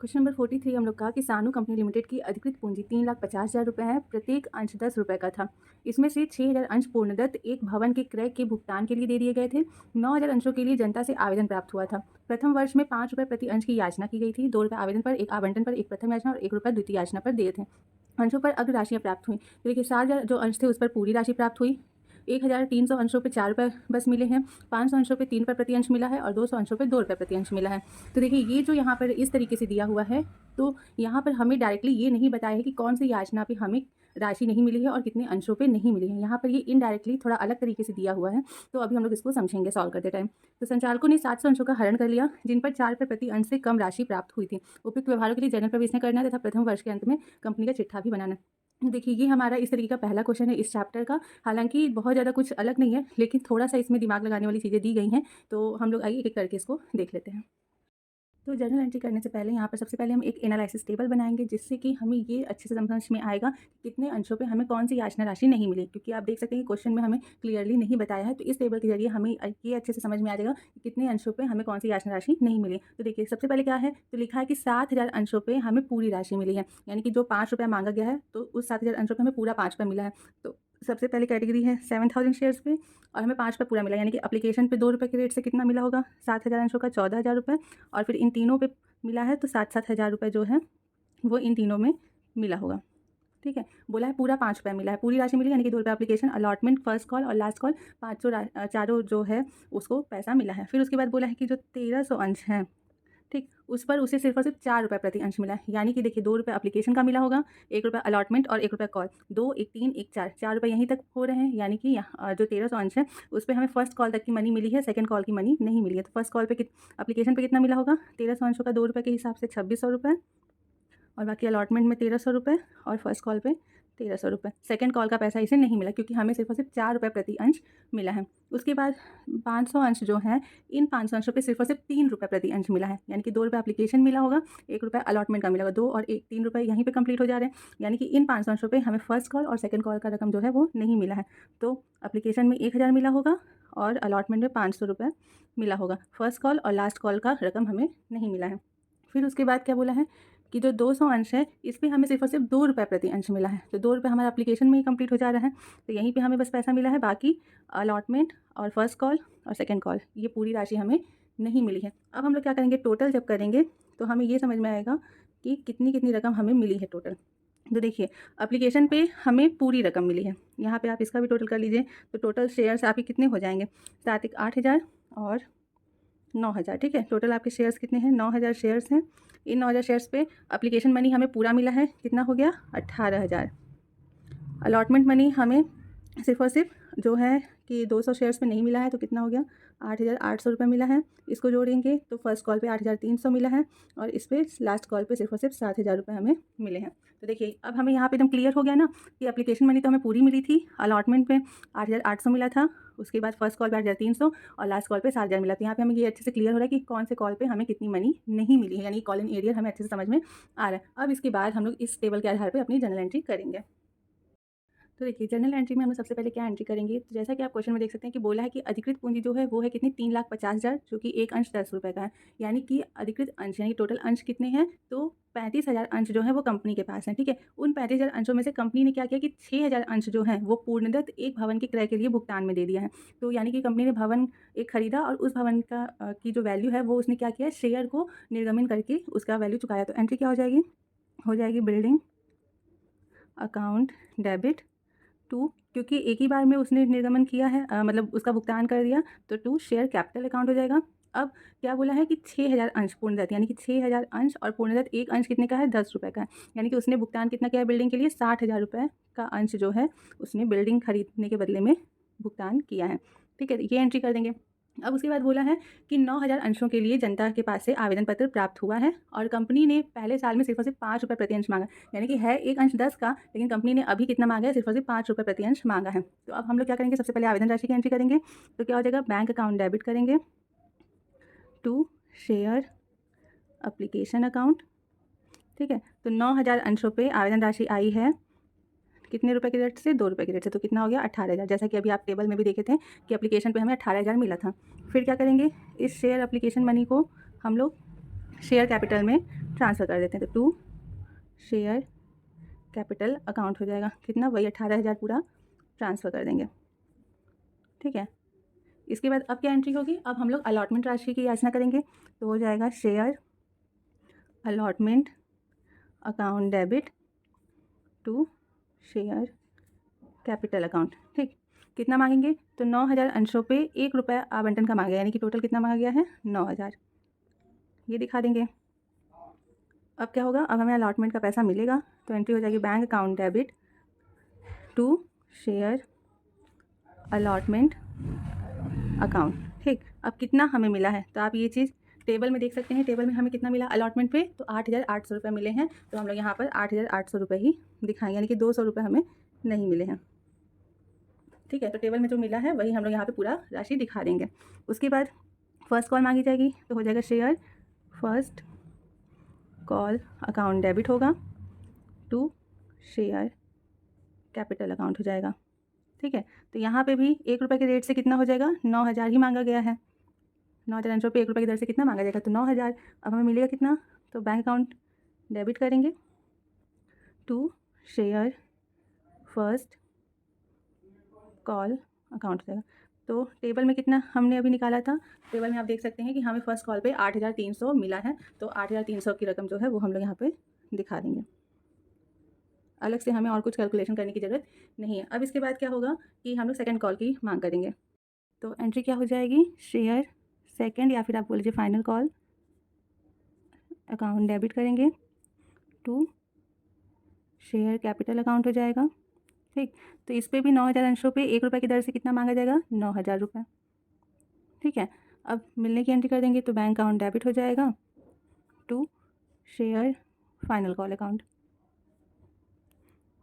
Question number 43 हम लोग का कि सानू कंपनी लिमिटेड की अधिकृत पूंजी 3,50,000 रुपये है। प्रत्येक अंश 10 रुपये का था। इसमें से 6,000 अंश पूर्णदत्त एक भवन के क्रय के भुगतान के लिए दे दिए गए थे। 9,000 अंशों के लिए जनता से आवेदन प्राप्त हुआ था। प्रथम वर्ष में 5 रुपये प्रति अंश की याचना की गई थी। 2 रुपये आवेदन पर, 1 आवंटन पर, 1 प्रथम याचना और 1 रुपये द्वितीय याचना पर दिए थे। अंशों पर अग्र राशियाँ प्राप्त हुई। तो देखिए 7,000 जो अंश थे उस पर पूरी राशि प्राप्त हुई। 1,300 अंशों पे 4 रुपये बस मिले हैं। 500 अंशों पे 3 रुपये प्रति अंश मिला है और 200 अंशों पे 2 रुपये प्रति अंश मिला है। तो देखिए ये जो यहाँ पर इस तरीके से दिया हुआ है, तो यहाँ पर हमें डायरेक्टली ये नहीं बताया है कि कौन सी याचना पे हमें राशि नहीं मिली है और कितने अंशों पे नहीं मिली है। यहाँ पर ये इनडायरेक्टली थोड़ा अलग तरीके से दिया हुआ है। तो अभी हम लोग इसको समझेंगे सॉल्व करते टाइम। तो संचालकों ने 700 अंशों का हरण कर लिया, जिन पर 4 रुपये प्रति अंश से कम राशि प्राप्त हुई थी। उपयुक्त व्यवहारों के लिए जनरल प्रविष्ट करना तथा प्रथम वर्ष के अंत में कंपनी का चिट्ठा भी बनाना। देखिए ये हमारा इस तरीके का पहला क्वेश्चन है इस चैप्टर का। हालांकि बहुत ज़्यादा कुछ अलग नहीं है, लेकिन थोड़ा सा इसमें दिमाग लगाने वाली चीज़ें दी गई हैं। तो हम लोग आइए एक-एक करके इसको देख लेते हैं। तो जर्नल एंट्री करने से पहले यहाँ पर सबसे पहले हम एक एनालिसिस टेबल बनाएंगे, जिससे कि हमें ये अच्छे से समझ में आएगा कि कितने अंशों पे हमें कौन सी याचना राशि नहीं मिली। क्योंकि आप देख सकते हैं कि क्वेश्चन में हमें क्लियरली नहीं बताया है। तो इस टेबल के जरिए हमें ये अच्छे से समझ में आ जाएगा कि कितने अंशों पे हमें कौन सी याचना राशि नहीं मिली। तो देखिए सबसे पहले क्या है, तो लिखा है कि 7,000 अंशों पर हमें पूरी राशि मिली है। यानी कि जो 5 रुपये मांगा गया है, तो उस 7,000 अंशों पर हमें पूरा 5 रुपये मिला है। तो सबसे पहले कैटेगरी है 7,000 शेयर्स पे और हमें 5 रुपये पूरा मिला। यानी कि एप्लीकेशन पे 2 रुपये के रेट से कितना मिला होगा, 7,000 अंशों का 14,000 रुपये। और फिर इन तीनों पे मिला है, तो 7-7 हज़ार रुपये जो है वो इन तीनों में मिला होगा। ठीक है, बोला है पूरा 5 रुपये मिला है, पूरी राशि मिली। यानी कि 2 रुपये एप्लीकेशन, अलॉटमेंट, फर्स्ट कॉल और लास्ट कॉल, 500 चारों जो है उसको पैसा मिला है। फिर उसके बाद बोला है कि जो 1,300 अंश हैं, ठीक, उस पर उसे सिर्फ और सिर्फ 4 रुपये प्रति अंश मिला है। यानी कि देखिए 2 रुपये एप्लीकेशन का मिला होगा, 1 रुपये अलॉटमेंट और 1 रुपये कॉल, 2, 1, 3, 1, 4, 4 रुपये यहीं तक हो रहे हैं। यानी कि यहाँ जो 1,300 अंश है उस पर हमें फर्स्ट कॉल तक की मनी मिली है, सेकंड कॉल की मनी नहीं मिली है। तो फर्स्ट कॉल पे एप्लीकेशन पे कितना मिला होगा, 1,300 अंशों का 2 रुपये के हिसाब से 2,600 रुपये, और बाकी अलॉटमेंट में 1,300 रुपये और फर्स्ट कॉल पे 1,300 रुपये। सेकंड कॉल का पैसा इसे नहीं मिला, क्योंकि हमें सिर्फ और सिर्फ 4 रुपये प्रति अंश मिला है। उसके बाद 500 अंश जो हैं, इन 500 अंशों पे सिर्फ और सिर्फ 3 रुपये प्रति अंश मिला है। यानी कि 2 रुपये एप्लीकेशन मिला होगा, 1 रुपये अलॉटमेंट का मिला होगा, 2 और 1, 3 रुपये यहीं पे कंप्लीट हो जा रहे हैं। यानी कि इन 500 अंशों पे हमें फर्स्ट कॉल और सेकंड कॉल का रकम जो है वो नहीं मिला है। तो एप्लीकेशन में 1,000 मिला होगा और अलॉटमेंट में 500 रुपये मिला होगा। फर्स्ट कॉल और लास्ट कॉल का रकम हमें नहीं मिला है। फिर उसके बाद क्या बोला है कि जो 200 अंश है, इस पे हमें सिर्फ और सिर्फ 2 रुपये प्रति अंश मिला है। तो 2 रुपये हमारा एप्लीकेशन में ही कंप्लीट हो जा रहा है, तो यहीं पे हमें बस पैसा मिला है। बाकी अलॉटमेंट और फर्स्ट कॉल और सेकंड कॉल, ये पूरी राशि हमें नहीं मिली है। अब हम लोग क्या करेंगे, टोटल जब करेंगे तो हमें ये समझ में आएगा कि कितनी कितनी रकम हमें मिली है टोटल। तो देखिए एप्लीकेशन पे हमें पूरी रकम मिली है। यहाँ पे आप इसका भी टोटल कर लीजिए, तो टोटल शेयर्स आपके कितने हो जाएंगे, 7 1 8,000 और 9,000। ठीक है, टोटल आपके शेयर्स कितने हैं, 9,000 शेयर्स हैं। इन 9,000 शेयर्स पे एप्लीकेशन मनी हमें पूरा मिला है, कितना हो गया, 18,000। अलॉटमेंट मनी हमें सिर्फ और सिर्फ जो है कि 200 शेयर्स पे नहीं मिला है, तो कितना हो गया, 8,800 रुपये मिला है। इसको जोड़ेंगे तो फर्स्ट कॉल पे 8,300 मिला है और इस पर लास्ट कॉल पे सिर्फ और सिर्फ 7,000 रुपये हमें मिले हैं। तो देखिए अब हमें यहाँ पे एकदम क्लियर हो गया ना कि एप्लीकेशन मनी तो हमें पूरी मिली थी, अलॉटमेंट पे 8,800 मिला था, उसके बाद फर्स्ट कॉल पे 8,300 और लास्ट कॉल पे 7,000 मिला। तो यहाँ पे हमें ये अच्छे से क्लियर हो रहा है कि कौन से कॉल पे हमें कितनी मनी नहीं मिली है, यानी कॉल इन एरियर हमें अच्छे से समझ में आ रहा है। अब इसके बाद हम लोग इस टेबल के आधार पर अपनी जनरल एंट्री करेंगे। तो देखिए जनरल एंट्री में हम लोग सबसे पहले क्या एंट्री करेंगे, तो जैसा कि आप क्वेश्चन में देख सकते हैं कि बोला है कि अधिकृत पूंजी जो है वो है कितनी, 3,50,000, जो कि एक अंश 10 रुपये का है। यानी कि अधिकृत अंश यानी टोटल अंश कितने हैं, तो 35,000 अंश जो है वो कंपनी के पास हैं। ठीक है, उन 35,000 अंशों में से कंपनी ने क्या किया कि 6,000 अंश जो हैं वो पूर्णदत्त एक भवन के क्रय के लिए भुगतान में दे दिया है। तो यानी कि कंपनी ने भवन एक खरीदा और उस भवन का की जो वैल्यू है वो उसने क्या किया, शेयर को निर्गमन करके उसका वैल्यू चुकाया। तो एंट्री क्या हो जाएगी बिल्डिंग अकाउंट डेबिट टू, क्योंकि एक ही बार में उसने निर्गमन किया है, मतलब उसका भुगतान कर दिया, तो टू शेयर कैपिटल अकाउंट हो जाएगा। अब क्या बोला है कि 6,000 अंश पूर्णदत्त, यानी कि 6,000 अंश और पूर्णदत्त एक अंश कितने का है, 10 रुपये का है। यानी कि उसने भुगतान कितना किया है बिल्डिंग के लिए, 60,000 रुपये का अंश जो है उसने बिल्डिंग खरीदने के बदले में भुगतान किया है। ठीक है, ये एंट्री कर देंगे। अब उसके बाद बोला है कि 9,000 अंशों के लिए जनता के पास से आवेदन पत्र प्राप्त हुआ है और कंपनी ने पहले साल में सिर्फ और सिर्फ 5 रुपये प्रति अंश मांगा। यानी कि है एक अंश 10 का, लेकिन कंपनी ने अभी कितना मांगा है, सिर्फ और सिर्फ 5 रुपये प्रति अंश मांगा है। तो अब हम लोग क्या करेंगे, सबसे पहले आवेदन राशि की एंट्री करेंगे। तो क्या हो जाएगा, बैंक अकाउंट डेबिट करेंगे टू शेयर एप्लीकेशन अकाउंट। ठीक है, तो 9,000 अंशों पे आवेदन राशि आई है कितने रुपए के रेट से, 2 रुपये के रेट से, तो कितना हो गया, 18,000। जैसा कि अभी आप टेबल में भी देखे थे कि एप्लीकेशन पे हमें 18,000 मिला था। फिर क्या करेंगे, इस शेयर एप्लीकेशन मनी को हम लोग शेयर कैपिटल में ट्रांसफ़र कर देते हैं। तो टू शेयर कैपिटल अकाउंट हो जाएगा कितना, वही 18,000 पूरा ट्रांसफ़र कर देंगे। ठीक है, इसके बाद अब क्या एंट्री होगी, अब हम लोग अलॉटमेंट राशि की याचना करेंगे। तो हो जाएगा share allotment account debit to share capital account. ठीक, कितना मांगेंगे, तो 9,000 अंशों पे 1 रुपया आवंटन का मांगा, यानी कि टोटल कितना मांगा गया है 9,000, ये दिखा देंगे। अब क्या होगा, अब हमें अलॉटमेंट का पैसा मिलेगा, तो एंट्री हो जाएगी bank account debit to share allotment account. ठीक, अब कितना हमें मिला है, तो आप ये चीज़ टेबल में देख सकते हैं। टेबल में हमें कितना मिला अलॉटमेंट पे, तो 8,800 रुपये मिले हैं। तो हम लोग यहाँ पर 8,800 रुपये ही दिखाएंगे, यानी कि 200 रुपये हमें नहीं मिले हैं। ठीक है, तो टेबल में जो मिला है वही हम लोग यहाँ पे पूरा राशि दिखा देंगे। उसके बाद फर्स्ट कॉल मांगी जाएगी, तो हो जाएगा share first call account debit होगा टू शेयर कैपिटल अकाउंट हो जाएगा। ठीक है, तो यहाँ पे भी 1 रुपये के रेट से कितना हो जाएगा, 9,000 ही मांगा गया है। 9,000 अंशों पे 1 रुपये की दर से कितना मांगा जाएगा, तो 9,000। अब हमें मिलेगा कितना, तो बैंक अकाउंट डेबिट करेंगे to share first call account हो जाएगा। तो टेबल में कितना हमने अभी निकाला था, टेबल में आप देख सकते हैं कि हमें फर्स्ट कॉल पे 8,300 मिला है। तो 8,300 की रकम जो है वो हम लोग यहाँ पे दिखा देंगे, अलग से हमें और कुछ कैलकुलेशन करने की ज़रूरत नहीं है। अब इसके बाद क्या होगा कि हम लोग सेकंड कॉल की मांग करेंगे। तो एंट्री क्या हो जाएगी, शेयर सेकंड या फिर आप बोल लीजिए फाइनल कॉल अकाउंट डेबिट करेंगे टू शेयर कैपिटल अकाउंट हो जाएगा। ठीक, तो इस पे भी 9,000 अंशों पे 1 रुपये की दर से कितना मांगा जाएगा, 9,000 रुपये। ठीक है, अब मिलने की एंट्री कर देंगे, तो बैंक अकाउंट डेबिट हो जाएगा to share final call account.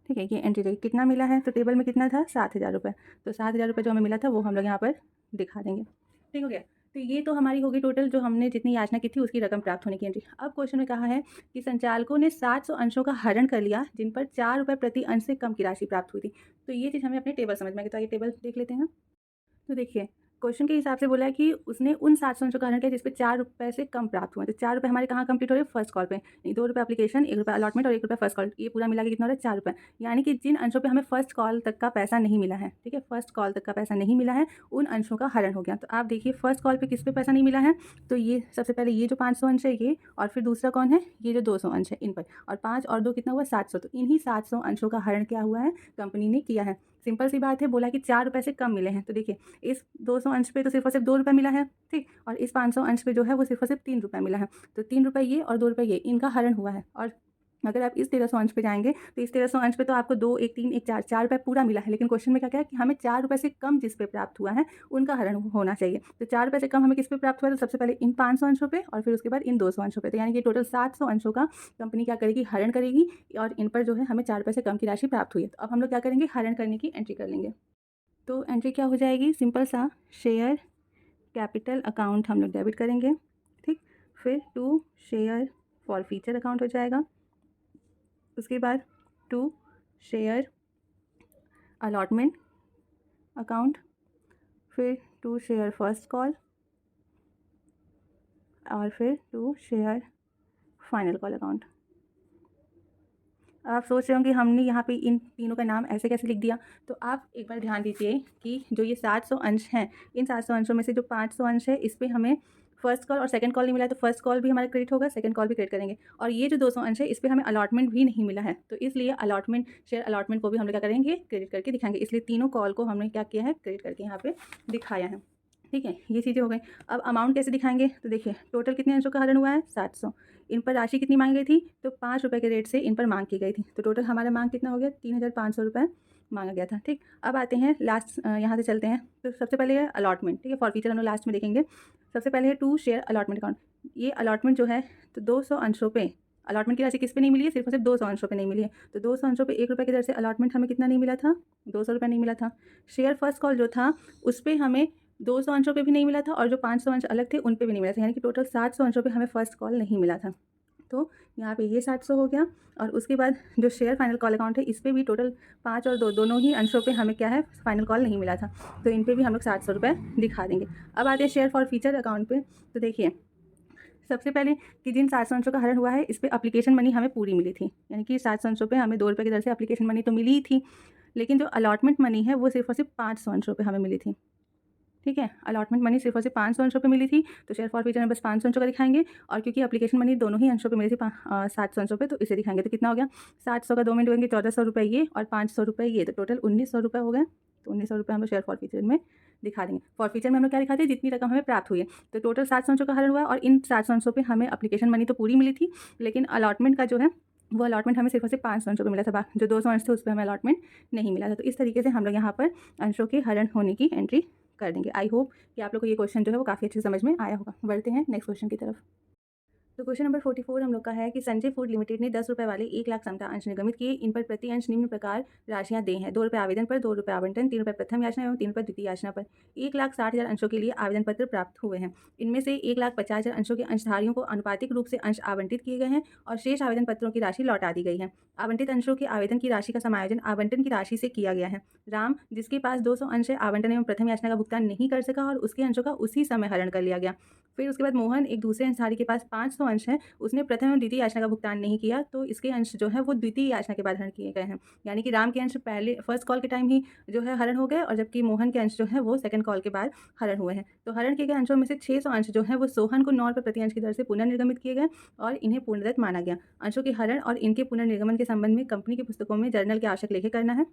ठीक है, ये एंट्री देखिए कितना मिला है, तो टेबल में कितना था 7,000 रुपये। तो 7,000 रुपये जो हमें मिला था वो हम लोग यहाँ पर दिखा देंगे। ठीक हो गया, तो ये तो हमारी होगी टोटल जो हमने जितनी याचना की थी उसकी रकम प्राप्त होने की एंट्री। अब क्वेश्चन में कहा है कि संचालकों ने 700 अंशों का हरण कर लिया जिन पर 4 रुपये प्रति अंश से कम की राशि प्राप्त हुई थी। तो ये चीज़ हमें अपने टेबल समझ में आएगी, तो आइए टेबल देख लेते हैं। तो देखिए क्वेश्चन के हिसाब से बोला है कि उसने उन 700 अंशों का हरण किया जिस पे 4 रुपये से कम प्राप्त हुए। तो 4 रुपये हमारे कहाँ कंप्लीट हो रहे हैं, फर्स्ट कॉल पे, नहीं 2 रुपये एप्लीकेशन, 1 रुपये अलॉटमेंट और 1 रुपये फर्स्ट कॉल, ये पूरा मिला के कितना हो रहा है 4 रुपये। यानी कि जिन अंशों पे हमें फर्स्ट कॉल तक का पैसा नहीं मिला है, ठीक है, फर्स्ट कॉल तक का पैसा नहीं मिला है, उन अंशों का हरण हो गया। तो आप देखिए फर्स्ट कॉल पे किस पे पैसा नहीं मिला है, तो ये सबसे पहले ये जो 500 अंश है ये, और फिर दूसरा कौन है, ये जो 200 अंश है इन पर, और 5 और 2 कितना हुआ 700। तो इन्हीं 700 अंशों का हरण क्या हुआ है, कंपनी ने किया है। सिंपल सी बात है, बोला कि 4 रुपये से कम मिले हैं। तो देखिए इस 200 अंश पे तो सिर्फ और सिर्फ 2 रुपये मिला है, ठीक, और इस 500 अंश पे जो है वो सिर्फ और सिर्फ 3 रुपये मिला है। तो 3 रुपये ये और 2 रुपये ये, इनका हरण हुआ है। और अगर आप इस 1300 अंश पे जाएंगे तो इस 1300 अंश पे तो आपको 2 1 3 1 4 4 रुपये पूरा मिला है। लेकिन क्वेश्चन में क्या क्या है कि हमें 4 रुपये से कम जिस पे प्राप्त हुआ है उनका हरण होना चाहिए। तो 4 रुपये से कम हमें किस पे प्राप्त हुआ है, तो सबसे पहले इन 500 अंशों पे और फिर उसके बाद इन 200 अंशों पे। तो यानी कि टोटल 700 अंशों का कंपनी क्या करेगी, हरण करेगी, और इन पर जो है हमें 4 रुपये से कम की राशि प्राप्त हुई है। तो अब हम लोग क्या करेंगे, हरण करने की एंट्री कर लेंगे। तो एंट्री क्या हो जाएगी, सिंपल सा शेयर कैपिटल अकाउंट हम लोग डेबिट करेंगे, ठीक, फिर to share forfeiture account हो जाएगा, उसके बाद टू शेयर अलॉटमेंट अकाउंट, फिर टू शेयर फर्स्ट कॉल, और फिर to share final call account. आप सोच रहे होंगे हमने यहाँ पे इन तीनों का नाम ऐसे कैसे लिख दिया, तो आप एक बार ध्यान दीजिए कि जो ये 700 अंश हैं, इन 700 अंशों में से जो 500 अंश है इस पे हमें फर्स्ट कॉल और सेकंड कॉल नहीं मिला है, तो फर्स्ट कॉल भी हमारा क्रेडिट होगा, सेकंड कॉल भी क्रेडिट करेंगे। और ये जो 200 अंश है इस पे हमें अलॉटमेंट भी नहीं मिला है, तो इसलिए अलॉटमेंट शेयर अलॉटमेंट को भी हम लोग क्या करेंगे, क्रेडिट करके दिखाएंगे। इसलिए तीनों कॉल को हमने क्या किया है, क्रेडिट करके यहाँ पे दिखाया है। ठीक है, ये चीज़ें हो गई। अब अमाउंट कैसे दिखाएंगे, तो देखिए टोटल कितने अंशों का हरण हुआ है 700, इन पर राशि कितनी मांगी गई थी, तो 5 रुपये के रेट से इन पर मांग की गई थी। तो टोटल हमारा मांग कितना हो गया, 3,500 रुपये मांगा गया था। ठीक, अब आते हैं लास्ट, यहाँ से चलते हैं। तो सबसे पहले है अलॉटमेंट, ठीक है, फॉर फीचर हम लोग लास्ट में देखेंगे। सबसे पहले है टू शेयर अलॉटमेंट अकाउंट। ये अलॉटमेंट जो है तो 200 अंशों पे अलॉटमेंट की राशि किस पे नहीं मिली है, सिर्फ और सिर्फ 200 अंशों पे नहीं मिली है। तो 200 अंशों पे 1 रुपये की दर से अलॉटमेंट हमें कितना नहीं मिला था, 200 रुपये नहीं मिला था। शेयर फर्स्ट कॉल जो था उस पर हमें 200 अंशों पे भी नहीं मिला था, और जो 500 अंश अलग थे उन पे भी नहीं मिला था, यानी कि टोटल 700 अंशों पे हमें फर्स्ट कॉल नहीं मिला था। तो यहाँ पे ये 700 हो गया। और उसके बाद जो शेयर फाइनल कॉल अकाउंट है इस पे भी टोटल 5 और 2 दोनों ही अंशों पे हमें क्या है, फाइनल कॉल नहीं मिला था, तो इन पे भी हम लोग 700 रुपये दिखा देंगे। अब आते हैं शेयर फॉर फीचर अकाउंट पे। तो देखिए सबसे पहले कि जिन 700 अंशों का हरण हुआ है इस पे एप्लीकेशन मनी हमें पूरी मिली थी, यानी कि 700 अंशों पे हमें 2 रुपये की दर से एप्लीकेशन मनी तो मिली ही थी, लेकिन जो अलॉटमेंट मनी है वो सिर्फ और सिर्फ 500 अंशों पे हमें मिली थी। ठीक है, अलॉटमेंट मनी सिर्फ और सिर्फ 500 अंशों पे मिली थी, तो शेयर फॉरफीचर में बस 500 अंशों का दिखाएंगे, और क्योंकि एप्लीकेशन मनी दोनों ही अंशों पे मिली थी 700 अंशों पे, तो इसे दिखाएंगे। तो कितना हो गया, 700 का 2 में डिवाइडेंगे 1400 रुपये ये और 500 रुपये ये, तो टोटल 1900 रुपये हो गए। तो 1900 रुपये हम लोग शेयर फॉरफीचर में दिखा देंगे। फॉरफीचर में हम लोग क्या दिखाते हैं, जितनी रकम हमें प्राप्त हुई है। तो टोटल 700 अंशों का हरण हुआ और इन 700 अंशों पे हमें एप्लीकेशन मनी तो पूरी मिली थी, लेकिन अलॉटमेंट का जो है वो अलॉटमेंट हमें सिर्फ और सिर्फ 500 अंशों पे मिला था, जो 200 अंश थे उस पर हमें अलॉटमेंट नहीं मिला था। तो इस तरीके से हम लोग यहाँ पर अंशों के हरण होने की एंट्री कर देंगे। आई होप कि आप लोग को ये क्वेश्चन जो है वो काफ़ी अच्छे से समझ में आया होगा। बढ़ते हैं नेक्स्ट क्वेश्चन की तरफ। तो क्वेश्चन नंबर 44 हम लोग का है कि संजय फूड लिमिटेड ने 10 रुपये वाले 1 लाख समता अंश निर्गमित किए। इन पर प्रति अंश निम्न प्रकार राशियां दी हैं: 2 रुपये आवेदन पर, 2 रुपये आवंटन, 3 रुपये प्रथम याचना एवं 3 रुपये द्वितीय याचना पर। 1,60,000 अंशों के लिए आवेदन पत्र प्राप्त हुए हैं। इनमें से 1,50,000 अंशों के अंशधारियों को अनुपातिक रूप से अंश आवंटित किए गए हैं और शेष आवेदन पत्रों की राशि लौटा दी गई है। आवंटित अंशों के आवेदन की राशि का समायोजन आवंटन की राशि से किया गया है। राम, जिसके पास 200 अंश है, आवंटन एवं प्रथम याचना का भुगतान नहीं कर सका और उसके अंशों का उसी समय हरण कर लिया गया। फिर उसके बाद मोहन, एक दूसरे अंशधारी के पास 500 अंश है, उसने प्रथम एवं द्वितीय याचना का भुगतान नहीं किया, तो इसके अंश जो है वो द्वितीय याचना के बाद हरण किए गए हैं। यानी कि राम के अंश पहले फर्स्ट कॉल के टाइम ही जो है हरण हो गए, और जबकि मोहन के अंश जो है वो सेकंड कॉल के बाद हरण हुए हैं। तो हरण किए गए अंशों में से 600 अंश जो है वो सोहन को 9 रुपये प्रति अंश की दर से पुनर्निर्गमित किए गए और इन्हें पूर्णदत्त माना गया। अंशों के हरण और इनके पुनर्निर्गमन के संबंध में कंपनी की पुस्तकों में जर्नल के आवश्यक लेखे करना है।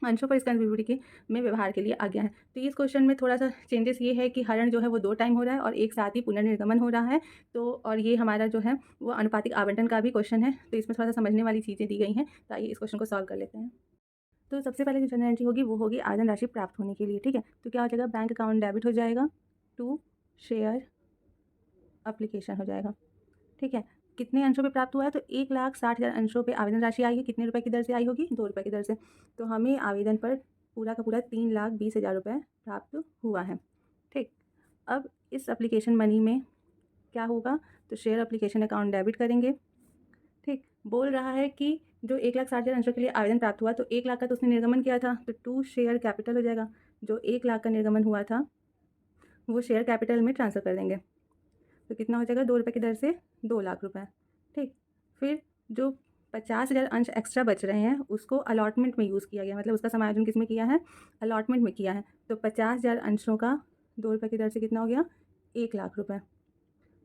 अंशों पर इसका विवरण के में व्यवहार के लिए आ गया है। तो इस क्वेश्चन में थोड़ा सा चेंजेस ये है कि हरण जो है वो 2 टाइम हो रहा है और एक साथ ही पुनर्निर्गमन हो रहा है। तो और ये हमारा जो है वो अनुपातिक आवंटन का भी क्वेश्चन है, तो इसमें थोड़ा सा समझने वाली चीज़ें दी गई हैं। तो आइए इस क्वेश्चन को सॉल्व कर लेते हैं। तो सबसे पहले जो जनरल एंट्री होगी वो होगी आवेदन राशि प्राप्त होने के लिए। ठीक है, तो क्या हो जाएगा, बैंक अकाउंट डेबिट हो जाएगा टू शेयर एप्लीकेशन हो जाएगा। ठीक है, कितने अंशों पे प्राप्त हुआ है, तो 1,60,000 अंशों पे आवेदन राशि आई है। कितने रुपए की दर से आई होगी, 2 रुपये की दर से। तो हमें आवेदन पर पूरा का पूरा 3,20,000 रुपये प्राप्त हुआ है। ठीक, अब इस एप्लीकेशन मनी में क्या होगा, तो शेयर एप्लीकेशन अकाउंट डेबिट करेंगे। ठीक, बोल रहा है कि जो 1,60,000 अंशों के लिए आवेदन प्राप्त हुआ, तो 1 लाख का तो उसने निर्गमन किया था, तो 2 शेयर कैपिटल हो जाएगा। जो 1 लाख का निर्गमन हुआ था वो शेयर कैपिटल में ट्रांसफ़र कर देंगे। तो कितना हो जाएगा, 2 रुपये की दर से 2 लाख रुपए। ठीक, फिर जो 50,000 अंश एक्स्ट्रा बच रहे हैं उसको अलॉटमेंट में यूज़ किया गया, मतलब उसका समायोजन किस में किया है, अलॉटमेंट में किया है। तो 50,000 अंशों का 2 रुपये की दर से कितना हो गया, 1 लाख रुपए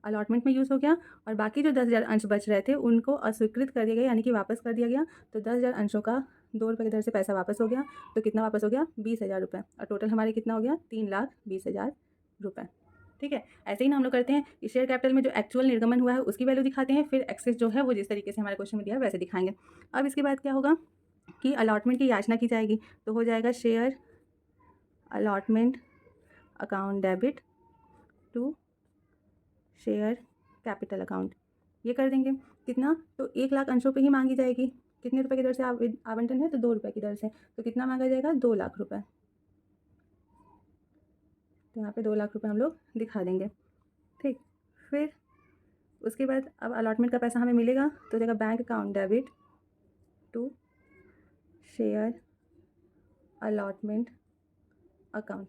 अलॉटमेंट में यूज़ हो गया। और बाकी जो 10,000 अंश बच रहे थे उनको अस्वीकृत कर दिया गया, यानी कि वापस कर दिया गया। तो 10,000 अंशों का 2 रुपये की दर से पैसा वापस हो गया। तो कितना वापस हो गया, 20,000 रुपये, और टोटल हमारे कितना हो गया, 3,20,000 रुपये। ठीक है, ऐसे ही ना हम लोग करते हैं, इस शेयर कैपिटल में जो एक्चुअल निर्गमन हुआ है उसकी वैल्यू दिखाते हैं, फिर एक्सेस जो है वो जिस तरीके से हमारे क्वेश्चन में दिया है वैसे दिखाएंगे। अब इसके बाद क्या होगा कि अलॉटमेंट की याचना की जाएगी, तो हो जाएगा share allotment account debit to share capital account, ये कर देंगे। कितना, तो 1 लाख अंशों पे ही मांगी जाएगी। कितने रुपए की दर से आवंटन है, तो 2 रुपये की दर से, तो कितना मांगा जाएगा, 2 लाख रुपए। तो यहाँ पे 2 लाख रुपए हम लोग दिखा देंगे। ठीक, फिर उसके बाद अब अलॉटमेंट का पैसा हमें मिलेगा, तो देगा bank account debit to share allotment account.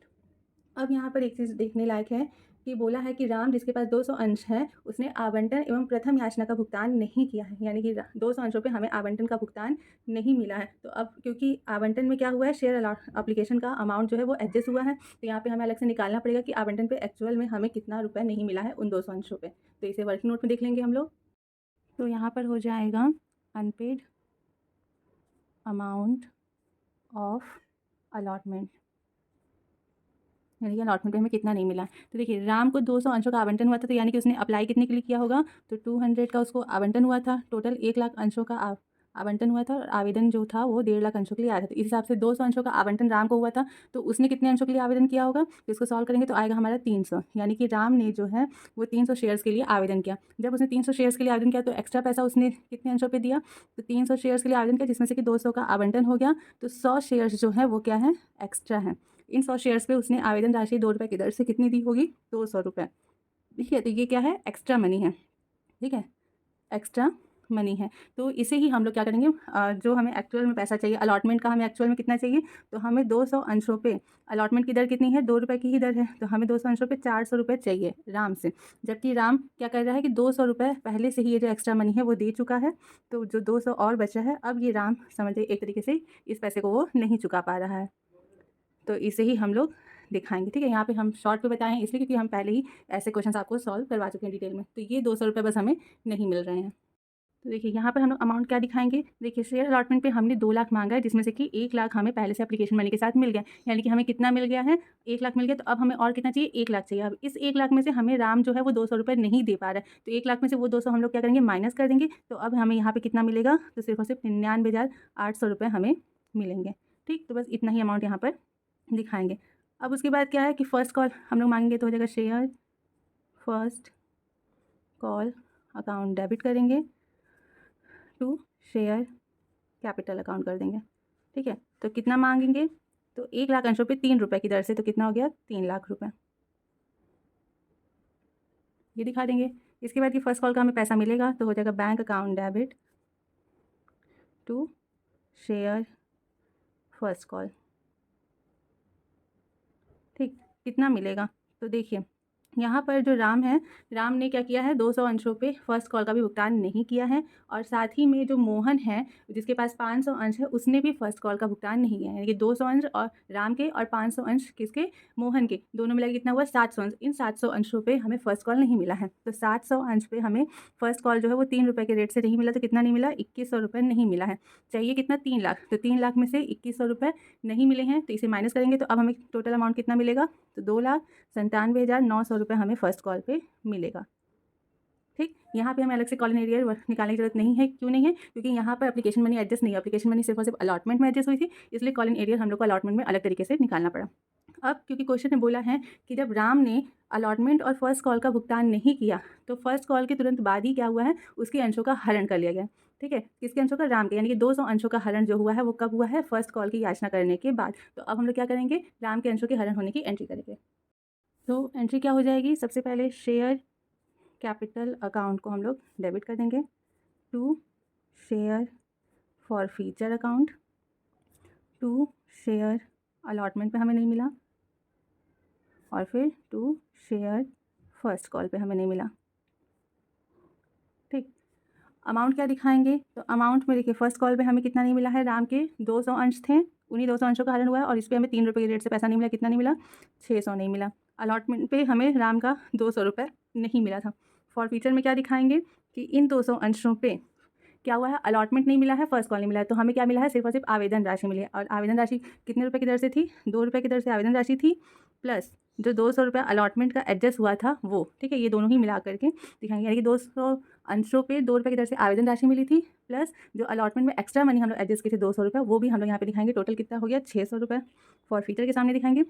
अब यहाँ पर एक चीज़ देखने लायक है कि बोला है कि राम, जिसके पास 200 अंश है, उसने आवंटन एवं प्रथम याचना का भुगतान नहीं किया है, यानी कि 200 अंशों पे हमें आवंटन का भुगतान नहीं मिला है। तो अब क्योंकि आवंटन में क्या हुआ है, शेयर एप्लीकेशन का अमाउंट जो है वो एडजस्ट हुआ है, तो यहाँ पे हमें अलग से निकालना पड़ेगा कि आवंटन पे एक्चुअल में हमें कितना रुपये नहीं मिला है उन 200 अंशों पे। तो इसे वर्किंग नोट में देख लेंगे हम लोग। तो यहाँ पर हो जाएगा अनपेड अमाउंट ऑफ अलॉटमेंट, यानी कि अलॉटमेंट पे हमें कितना नहीं मिला। तो देखिए, राम को 200 अंशों का आवंटन हुआ था, तो यानी कि उसने अप्लाई कितने के लिए किया होगा, तो 200 का उसको आवंटन हुआ था। टोटल 1 लाख अंशों का आवंटन हुआ था और आवेदन जो था वो 1.5 लाख अंशों के लिए आया था। तो इस हिसाब से 200 अंशों का आवंटन राम को हुआ था, तो उसने कितने अंशों के लिए आवेदन किया होगा, तो इसको सॉल्व करेंगे तो आएगा हमारा 300, यानी कि राम ने जो है वो 300 शेयर्स के लिए आवेदन किया। जब उसने 300 शेयर्स के लिए आवेदन किया तो एक्स्ट्रा पैसा उसने कितने अंशों पर दिया, तो 300 शेयर्स के लिए आवेदन किया, जिसमें से कि 200 का आवंटन हो गया, तो 100 शेयर्स जो है वो क्या है, एक्स्ट्रा है। इन 100 शेयर्स पे उसने आवेदन राशि 2 रुपये की दर से कितनी दी होगी, 200 रुपये। ठीक है, तो ये क्या है, एक्स्ट्रा मनी है। ठीक है, एक्स्ट्रा मनी है। तो इसे ही हम लोग क्या करेंगे, जो हमें एक्चुअल में पैसा चाहिए, अलॉटमेंट का हमें एक्चुअल में कितना चाहिए, तो हमें 200 अंशों पे, अलॉटमेंट की दर कितनी है, 2 रुपये की ही दर है, तो हमें 200 अंशों पे 400 रुपये चाहिए राम से। जबकि राम क्या कर रहा है कि 200 रुपये पहले से ही ये जो एक्स्ट्रा मनी है वो दे चुका है, तो जो 200 और बचा है, अब ये राम समझिए एक तरीके से इस पैसे को वो नहीं चुका पा रहा है। तो इसे ही हम लोग दिखाएंगे। ठीक है, यहाँ पे हम शॉर्ट पे बताए हैं इसलिए क्योंकि हम पहले ही ऐसे क्वेश्चन आपको सॉल्व करवा चुके हैं डिटेल में। तो ये 200 रुपये बस हमें नहीं मिल रहे हैं। तो देखिए यहाँ पर हम लोग अमाउंट क्या दिखाएंगे। देखिए शेयर अलॉटमेंट पे हमने 2 लाख मांगा है, जिसमें से कि 1 लाख हमें पहले से एप्लीकेशन मनी के साथ मिल गया, यानी कि हमें कितना मिल गया है, 1 लाख मिल गया। तो अब हमें और कितना चाहिए, 1 लाख चाहिए। अब इस 1 लाख में से हमें राम जो है वो 200 रुपये नहीं दे पा रहा है, तो 1 लाख में से वो 200 हम लोग क्या करेंगे, माइनस कर देंगे। तो अब हमें यहाँ पर कितना मिलेगा, तो सिर्फ और सिर्फ 99,800 रुपये हमें मिलेंगे। ठीक, तो बस इतना ही अमाउंट यहाँ पर दिखाएंगे। अब उसके बाद क्या है कि फ़र्स्ट कॉल हम लोग मांगेंगे, तो हो जाएगा share first call account debit करेंगे टू शेयर कैपिटल अकाउंट कर देंगे। ठीक है, तो कितना मांगेंगे, तो 1 लाख अंशों पे 3 रुपये की दर से, तो कितना हो गया, 3 लाख रुपये, ये दिखा देंगे। इसके बाद कि फ़र्स्ट कॉल का हमें पैसा मिलेगा, तो हो जाएगा bank account debit to share first call. ठीक, कितना मिलेगा, तो देखिए यहाँ पर जो राम है, राम ने क्या किया है, 200 अंशों पे फर्स्ट कॉल का भी भुगतान नहीं किया है, और साथ ही में जो मोहन है जिसके पास 500 अंश है, उसने भी फर्स्ट कॉल का भुगतान नहीं किया है। यानी कि 200 अंश और राम के और 500 अंश किसके, मोहन के, दोनों मिला के कितना हुआ, 700 अंश। इन 700 अंशों पे हमें फ़र्स्ट कॉल नहीं मिला है, तो 700 अंश पे हमें फ़र्स्ट कॉल जो है वो 3 रुपये के रेट से नहीं मिला। तो कितना नहीं मिला, 2100 रुपये नहीं मिला है। चाहिए कितना, 3 लाख, तो 3 लाख में से 2100 रुपये नहीं मिले हैं, तो इसे माइनस करेंगे तो अब हमें टोटल अमाउंट कितना मिलेगा, तो 2,97,900 रुपये हमें फ़र्स्ट कॉल पे मिलेगा। ठीक, यहाँ पे हमें अलग से कॉल इन एरियर निकालने की जरूरत नहीं है। क्यों नहीं है, क्योंकि यहाँ पर एप्लीकेशन मनी एडजस्ट नहीं है, एप्लीकेशन मनी सिर्फ और सिर्फ अलॉटमेंट में एडजस्ट हुई थी, इसलिए कॉल इन एरियर हम लोग को अलॉटमेंट में अलग तरीके से निकालना पड़ा। अब क्योंकि क्वेश्चन में बोला है कि जब राम ने अलॉटमेंट और फर्स्ट कॉल का भुगतान नहीं किया, तो फर्स्ट कॉल के तुरंत बाद ही क्या हुआ है, उसके अंशों का हरण कर लिया गया। ठीक है, किसके अंशों का, राम के, यानी कि 200 अंशों का हरण जो हुआ है वो कब हुआ है, फर्स्ट कॉल की याचना करने के बाद। तो अब हम लोग क्या करेंगे, राम के अंशों के हरण होने की एंट्री करेंगे। तो एंट्री क्या हो जाएगी, सबसे पहले शेयर कैपिटल अकाउंट को हम लोग डेबिट कर देंगे to share forfeiture account to share allotment पे हमें नहीं मिला, और फिर टू शेयर फर्स्ट कॉल पे हमें नहीं मिला। ठीक, अमाउंट क्या दिखाएंगे, तो अमाउंट में देखिए फ़र्स्ट कॉल पे हमें कितना नहीं मिला है, राम के 200 अंश थे, उन्हीं 200 अंशों का हरण हुआ है, और इस पर हमें 3 रुपये के रेट से पैसा नहीं मिला। कितना नहीं मिला, 600 नहीं मिला। अलॉटमेंट पे हमें राम का 200 रुपये नहीं मिला था। फॉर फीचर में क्या दिखाएंगे कि इन 200 अंशों पे क्या हुआ है, अलॉटमेंट नहीं मिला है, फर्स्ट कॉल नहीं मिला है, तो हमें क्या मिला है, सिर्फ और सिर्फ आवेदन राशि मिली है। और आवेदन राशि कितने रुपये की दर से थी, 2 रुपये की दर से आवेदन राशि थी, प्लस जो 200 रुपये अलॉटमेंट का एडजस्ट हुआ था वो। ठीक है, ये दोनों ही मिला करके दिखाएंगे, यानी कि 200 अंशों पे 2 रुपये की दर से आवेदन राशि मिली थी, प्लस जो अलॉटमेंट में एक्स्ट्रा मनी हम लोग एडजस्ट किए थे 200 रुपये, वो भी हम लोग यहाँ पे दिखाएंगे। टोटल कितना हो गया, 600 रुपये। फॉर फीचर के सामने दिखाएंगे,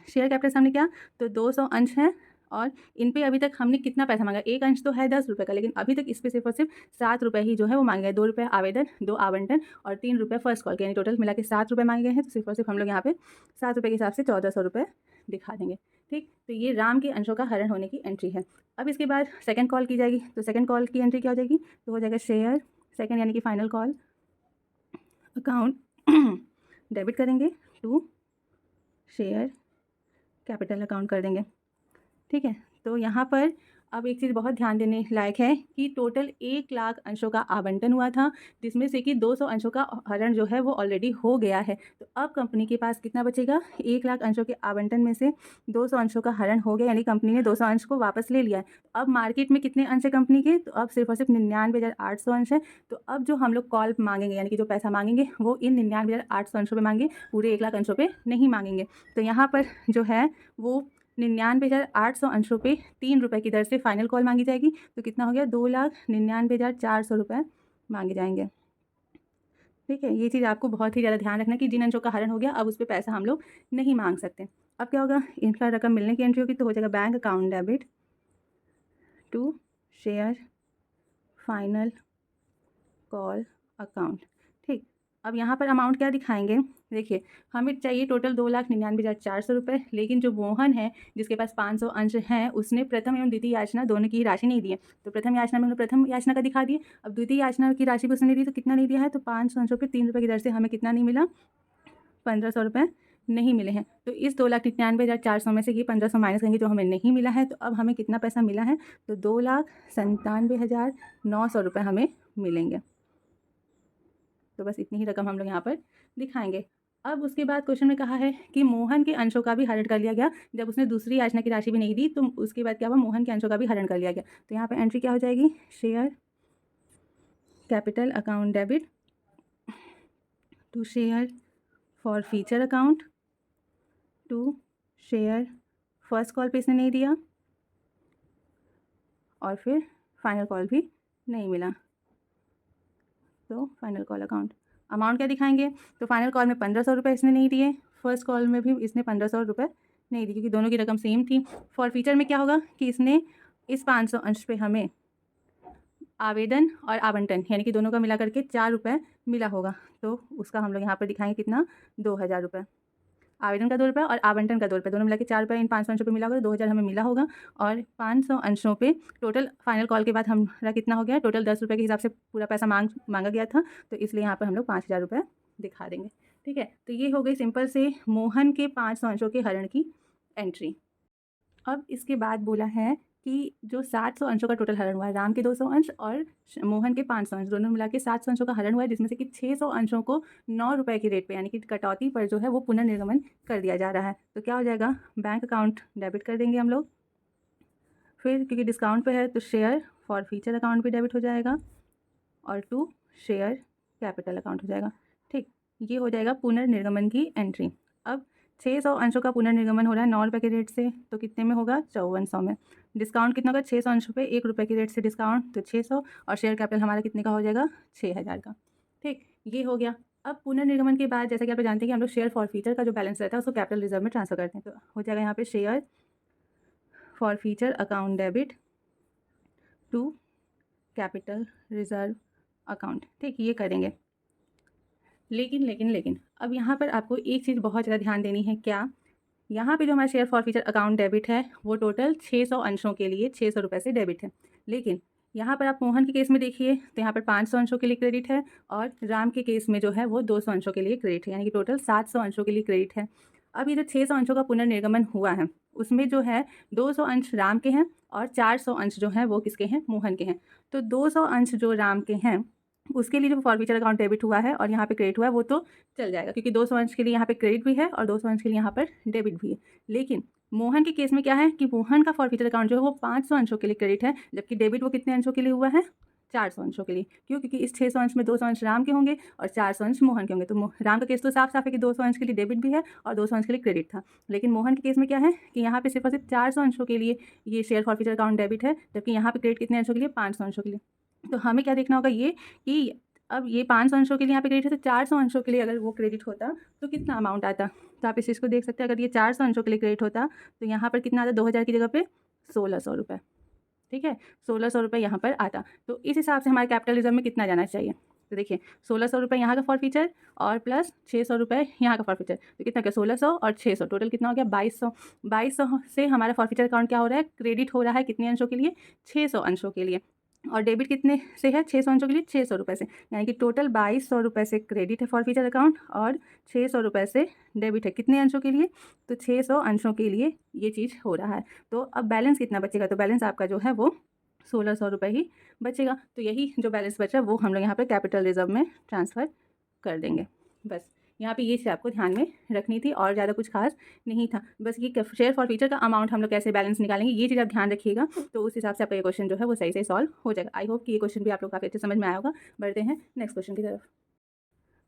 शेयर कैपिटल सामने क्या, तो 200 अंश हैं, और इन पे अभी तक हमने कितना पैसा मांगा, एक अंश तो है 10 रुपये का, लेकिन अभी तक इस पे सिर्फ और सिर्फ 7 रुपये ही जो है वो मांगे गए। 2 रुपये आवेदन, 2 आवंटन और 3 रुपये फर्स्ट कॉल के, यानी टोटल मिला के 7 रुपये मांगे गए हैं। तो सिर्फ और सिर्फ हम लोग यहाँ पे 7 रुपये के हिसाब से 1400 रुपये दिखा देंगे। ठीक, तो ये राम के अंशों का हरण होने की एंट्री है। अब इसके बाद सेकंड कॉल की जाएगी, तो सेकंड कॉल की एंट्री क्या हो जाएगी, तो हो जाएगा शेयर सेकंड यानी कि फाइनल कॉल अकाउंट डेबिट करेंगे टू शेयर कैपिटल अकाउंट कर देंगे। ठीक है, तो यहाँ पर अब एक चीज़ बहुत ध्यान देने लायक है कि टोटल 1 लाख अंशों का आवंटन हुआ था, जिसमें से कि 200 अंशों का हरण जो है वो ऑलरेडी हो गया है। तो अब कंपनी के पास कितना बचेगा, 1 लाख अंशों के आवंटन में से 200 अंशों का हरण हो गया, यानी कंपनी ने 200 अंश को वापस ले लिया है। तो अब मार्केट में कितने अंश है कंपनी के, तो अब सिर्फ और सिर्फ 99,800 अंश है। तो अब जो हम लोग कॉल मांगेंगे, यानी कि जो पैसा मांगेंगे वो इन 99,800 अंशों पर मांगे, पूरे 1 लाख अंशों पर नहीं मांगेंगे। तो यहाँ पर जो है वो 99,800 अंशों पे 3 रुपये की दर से फाइनल कॉल मांगी जाएगी। तो कितना हो गया, 2,99,400 रुपये मांगे जाएंगे। ठीक है, ये चीज़ आपको बहुत ही ज़्यादा ध्यान रखना कि जिन अंशों का हरण हो गया अब उस पर पैसा हम लोग नहीं मांग सकते। अब क्या होगा, इनका रकम मिलने की एंट्री होगी, तो हो जाएगा bank account debit to share final call account. ठीक, अब यहाँ पर अमाउंट क्या दिखाएंगे, देखिए हमें चाहिए टोटल 2,99,400 रुपये, लेकिन जो मोहन है जिसके पास 500 अंश हैं उसने प्रथम एवं द्वितीय याचना दोनों की राशि नहीं दी है। तो प्रथम याचना में हमने प्रथम याचना का दिखा दिए। अब द्वितीय याचना की राशि भी उसने दी, तो कितना नहीं दिया है, तो 500 अंशों पे 3 रुपये की दर से हमें कितना नहीं मिला, 1,500 रुपये नहीं मिले हैं। तो इस 2,99,400 में से ये 1,500 माइनस करेंगे, जो हमें नहीं मिला है। तो अब हमें कितना पैसा मिला है, तो 2,97,900 रुपये हमें मिलेंगे। तो बस इतनी ही रकम हम लोग यहाँ पर दिखाएंगे। अब उसके बाद क्वेश्चन में कहा है कि मोहन के अंशों का भी हरण कर लिया गया। जब उसने दूसरी याचना की राशि भी नहीं दी, तो उसके बाद क्या हुआ, मोहन के अंशों का भी हरण कर लिया गया। तो यहाँ पर एंट्री क्या हो जाएगी, share capital account debit to share forfeiture account to share, first call पे इसने नहीं दिया और फिर फाइनल कॉल भी नहीं मिला, तो फाइनल कॉल अकाउंट। अमाउंट क्या दिखाएंगे, तो फाइनल कॉल में 1,500 रुपये इसने नहीं दिए, फर्स्ट कॉल में भी इसने 1,500 रुपये नहीं दी, क्योंकि दोनों की रकम सेम थी। फॉर फीचर में क्या होगा कि इसने इस 500 अंश पे हमें आवेदन और आवंटन यानी कि दोनों का मिला करके 4 रुपये मिला होगा। तो उसका हम लोग यहाँ पर दिखाएंगे कितना, 2,000 रुपये। आवेदन का 2 रुपये और आवंटन का 2 रुपये, दोनों मिला के 4 रुपये इन 500 अंशों पे मिला होगा, 2,000 हमें मिला होगा। और 500 अंशों पे टोटल फाइनल कॉल के बाद हमारा कितना हो गया, टोटल 10 रुपये के हिसाब से पूरा पैसा मांगा गया था, तो इसलिए यहाँ पर हम लोग 5,000 रुपये दिखा देंगे। ठीक है, तो ये हो गई सिंपल से मोहन के 500 अंशों के हरण की एंट्री। अब इसके बाद बोला है कि जो 700 अंशों का टोटल हरण हुआ है, राम के 200 अंश और मोहन के 500 अंश, दोनों मिला के 700 अंशों का हरण हुआ है, जिसमें से कि 600 अंशों को 9 रुपये के रेट पे यानी कि कटौती पर जो है वो पुनर्निर्गमन कर दिया जा रहा है। तो क्या हो जाएगा, बैंक अकाउंट डेबिट कर देंगे हम लोग, फिर क्योंकि डिस्काउंट पे है तो शेयर फॉर फीचर अकाउंट भी डेबिट हो जाएगा और टू शेयर कैपिटल अकाउंट हो जाएगा। ठीक, ये हो जाएगा पुनर्निर्गमन की एंट्री। अब 600 अंशों का पुनर्निर्गमन हो रहा है 9 रुपये के रेट से, तो कितने में होगा, 5400 में। डिस्काउंट कितना होगा, 600 अंशों पे 1 रुपये के रेट से डिस्काउंट, तो 600, और शेयर कैपिटल हमारा कितने का हो जाएगा, 6,000 का। ठीक, ये हो गया। अब पुनर्निर्गमन के बाद जैसा कि आप जानते हैं कि हम लोग शेयर फॉर फीचर का जो बैलेंस रहता है उसको कैपिटल रिजर्व में ट्रांसफर करते हैं। तो हो जाएगा यहाँ पे share forfeiture account debit to capital reserve account. ठीक, ये करेंगे। लेकिन अब यहाँ पर आपको एक चीज़ बहुत ज़्यादा ध्यान देनी है। क्या, यहाँ पे जो हमारा share forfeiture account debit है वो टोटल 600 अंशों के लिए 600 रुपये से डेबिट है, लेकिन यहाँ पर आप मोहन के केस में देखिए तो यहाँ पर 500 अंशों के लिए क्रेडिट है और राम के केस में जो है वो 200 अंशों के लिए क्रेडिट है, यानी कि टोटल 700 अंशों के लिए क्रेडिट है। अब ये जो 600 अंशों का पुनर्निर्गमन हुआ है उसमें जो है 200 अंश राम के हैं और 400 अंश जो हैं वो किसके हैं, मोहन के हैं। तो 200 अंश जो राम के हैं उसके लिए जो फॉर फीचर अकाउंट डेबिट हुआ है और यहाँ पे क्रेडिट हुआ है वो तो चल जाएगा, क्योंकि 200 अंश के लिए यहाँ पे क्रेडिट भी है और 200 अंश के लिए यहाँ पर डेबिट भी है। लेकिन मोहन के केस में क्या है कि मोहन का फॉर फीचर अकाउंट जो है वो 500 अंशों के लिए क्रेडिट है, जबकि डेबिट वो कितने अंशों के लिए हुआ है, 400 अंशों के लिए। क्यों, क्योंकि इस 600 अंश में 200 अंश राम के होंगे और 400 अंश मोहन के होंगे। तो राम का केस तो साफ साफ है कि 200 अंश के लिए डेबिट भी है और 200 अंश के लिए क्रेडिट था, लेकिन मोहन के केस में क्या है कि यहाँ पे सिर्फ और सिर्फ 400 अंशों के लिए ये share forfeiture account debit है, जबकि यहाँ पे क्रेडिट कितने अंशों के लिए, 500 अंशों के लिए। तो हमें क्या देखना होगा ये कि अब ये 500 अंशों के लिए यहाँ पे क्रेडिट है, तो 400 अंशों के लिए अगर वो क्रेडिट होता तो कितना अमाउंट आता। तो आप इस चीज़ को देख सकते हैं, अगर ये 400 अंशों के लिए क्रेडिट होता तो यहाँ पर कितना आता, 2,000 की जगह पे 1,600 रुपये। ठीक है, 1,600 रुपये यहाँ पर आता। तो इस हिसाब से हमारे कैपिटल रिजर्व में कितना जाना चाहिए, तो देखिए 1,600 रुपये यहाँ का फॉर फीचर और प्लस 600 रुपये यहाँ का फॉर फीचर, तो कितना क्या, 1,600 और 600 टोटल कितना हो गया, 2,200। 2,200 से हमारा फॉर फीचर अकाउंट क्या हो रहा है, क्रेडिट हो रहा है कितने अंशों के लिए, 600 अंशों के लिए, और डेबिट कितने से है, 600 अंशों के लिए 600 रुपये से, यानी कि टोटल 2,200 रुपये से क्रेडिट है फॉर फीचर अकाउंट और 600 रुपये से डेबिट है कितने अंशों के लिए, तो 600 अंशों के लिए ये चीज़ हो रहा है। तो अब बैलेंस कितना बचेगा, तो बैलेंस आपका जो है वो 1,600 रुपये ही बचेगा। तो यही जो बैलेंस बचा वो हम लोग यहाँ पर कैपिटल रिजर्व में ट्रांसफ़र कर देंगे। बस यहाँ पे ये चीज़ आपको ध्यान में रखनी थी और ज़्यादा कुछ खास नहीं था। बस ये शेयर फॉर फीचर का अमाउंट हम लोग कैसे बैलेंस निकालेंगे ये चीज़ आप ध्यान रखिएगा, तो उस हिसाब से आपका ये क्वेश्चन जो है वो सही से सॉल्व हो जाएगा। आई होप कि ये क्वेश्चन भी आप लोग काफ़ी अच्छे समझ में आया होगा। बढ़ते हैं नेक्स्ट क्वेश्चन की तरफ।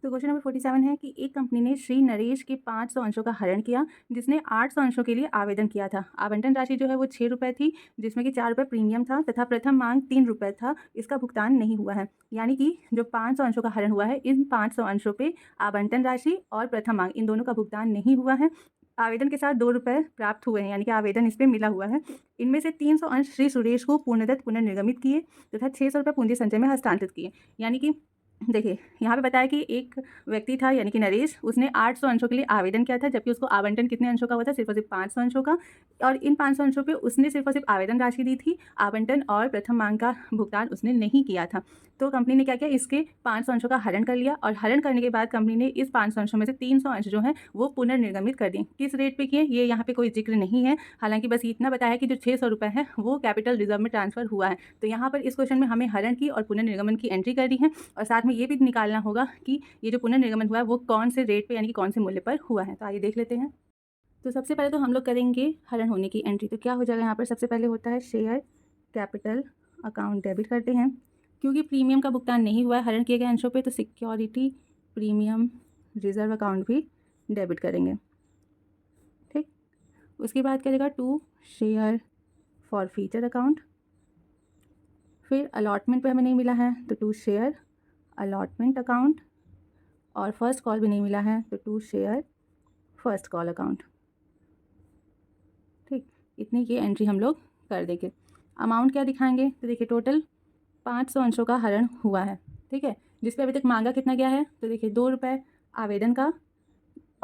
तो क्वेश्चन नंबर 47 है कि एक कंपनी ने श्री नरेश के 500 अंशों का हरण किया, जिसने 800 अंशों के लिए आवेदन किया था। आवंटन राशि जो है वो 6 रुपये थी, जिसमें कि 4 रुपये प्रीमियम था तथा प्रथम मांग 3 रुपये था। इसका भुगतान नहीं हुआ है, यानी कि जो 500 अंशों का हरण हुआ है इन 500 अंशों पे आवंटन राशि और प्रथम मांग इन दोनों का भुगतान नहीं हुआ है। आवेदन के साथ 2 रुपये प्राप्त हुए हैं, यानी कि आवेदन इस पर मिला हुआ है। इनमें से 300 अंश श्री सुरेश को पूर्णतः पुनर्निर्गमित किए तथा 600 रुपये पूंजी संचय में हस्तांतरित किए, यानी कि देखिए यहाँ पे बताया कि एक व्यक्ति था यानी कि नरेश, उसने 800 अंशों के लिए आवेदन किया था, जबकि उसको आवंटन कितने अंशों का हुआ था, सिर्फ और सिर्फ 500 अंशों का। और इन 500 अंशों पे उसने सिर्फ और सिर्फ आवेदन राशि दी थी, आवंटन और प्रथम मांग का भुगतान उसने नहीं किया था। तो कंपनी ने क्या किया, इसके 500 अंशों का हरण कर लिया, और हरण करने के बाद कंपनी ने इस 500 अंशों में से 300 अंश जो हैं वो पुनर्निर्गमित कर दिए। किस रेट पे किए ये यहाँ पे कोई जिक्र नहीं है, हालांकि बस इतना बताया कि जो 600 रुपये है वो कैपिटल रिजर्व में ट्रांसफर हुआ है। तो यहाँ पर इस क्वेश्चन में हमें हरण की और पुनर्निर्गमन की एंट्री करनी है, और साथ में ये भी निकालना होगा कि ये जो पुनर्निर्गमन हुआ है वो कौन से रेट पे यानी कि कौन से मूल्य पर हुआ है। तो आइए देख लेते हैं। तो सबसे पहले तो हम लोग करेंगे हरण होने की एंट्री। तो क्या हो जाएगा यहाँ पर, सबसे पहले होता है शेयर कैपिटल अकाउंट डेबिट करते हैं, क्योंकि प्रीमियम का भुगतान नहीं हुआ है हरण किए गए अंशों पे, तो सिक्योरिटी प्रीमियम रिजर्व अकाउंट भी डेबिट करेंगे। ठीक, उसके बाद करेगा to share forfeiture account. फिर अलॉटमेंट पे हमें नहीं मिला है तो टू शेयर अलॉटमेंट अकाउंट, और फर्स्ट कॉल भी नहीं मिला है तो to share first call account. ठीक, इतनी की एंट्री हम लोग कर देंगे। अमाउंट क्या दिखाएंगे, तो देखिए टोटल 500 अंशों का हरण हुआ है। ठीक है, जिस पे अभी तक मांगा कितना गया है, तो देखिए 2 रुपये आवेदन का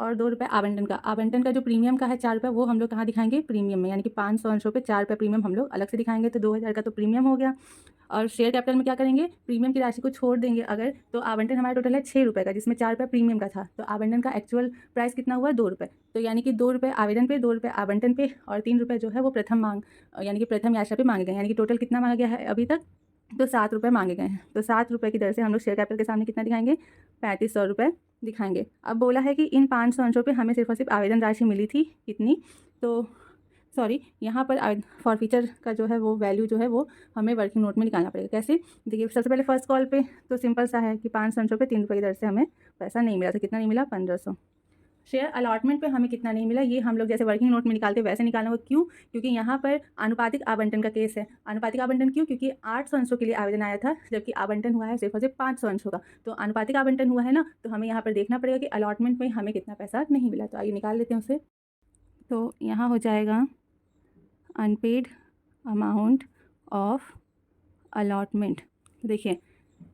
और 2 रुपये आवंटन का। आवंटन का जो प्रीमियम का है 4 रुपये, वो हम लोग कहाँ दिखाएंगे, प्रीमियम में, यानी कि 500 अंशों पे 4 रुपये प्रीमियम हम लोग अलग से दिखाएंगे। तो 2000 का तो प्रीमियम हो गया। और शेयर कैपिटल में क्या करेंगे, प्रीमियम की राशि को छोड़ देंगे अगर, तो आवंटन हमारा टोटल है 6 रुपये का, जिसमें 4 रुपये प्रीमियम का था। तो आवंटन का एक्चुअल प्राइस कितना हुआ, 2 रुपये। तो यानी कि 2 रुपये आवेदन पे, 2 रुपये आवंटन पे, और 3 रुपये जो है वो प्रथम मांग यानी कि प्रथम यात्रा पे मांगे गए, यानी कि टोटल कितना मांगा गया है अभी तक, तो 7 रुपये मांगे गए हैं। तो 7 रुपये की दर से हम लोग शेयर कैपिटल के सामने कितना दिखाएंगे, 3500 रुपये दिखाएंगे। अब बोला है कि इन 500 अंशों पे हमें सिर्फ और सिर्फ आवेदन राशि मिली थी कितनी, तो सॉरी यहाँ पर फॉर फीचर का जो है वो वैल्यू जो है वो हमें वर्किंग नोट में निकालना पड़ेगा। कैसे, देखिए सबसे पहले फर्स्ट कॉल पे तो सिंपल सा है कि 500 अंशों पे 3 रुपये की दर से हमें पैसा नहीं मिला, तो कितना नहीं मिला, 1500। शेयर अलॉटमेंट पे हमें कितना नहीं मिला, ये हम लोग जैसे वर्किंग नोट में निकालते वैसे निकालना होगा। क्यों, क्योंकि यहाँ पर आनुपातिक आवंटन का केस है। आनुपातिक आवंटन क्यों, क्योंकि 800 अंशों के लिए आवेदन आया था, जबकि आवंटन हुआ है सिर्फ और सिर्फ 500 अंशों का। तो आनुपातिक आवंटन हुआ है ना, तो हमें यहाँ पर देखना पड़ेगा कि अलॉटमेंट में हमें कितना पैसा नहीं मिला। तो आइए निकाल लेते हैं उसे। तो यहाँ हो जाएगा अनपेड अमाउंट ऑफ अलॉटमेंट। देखिए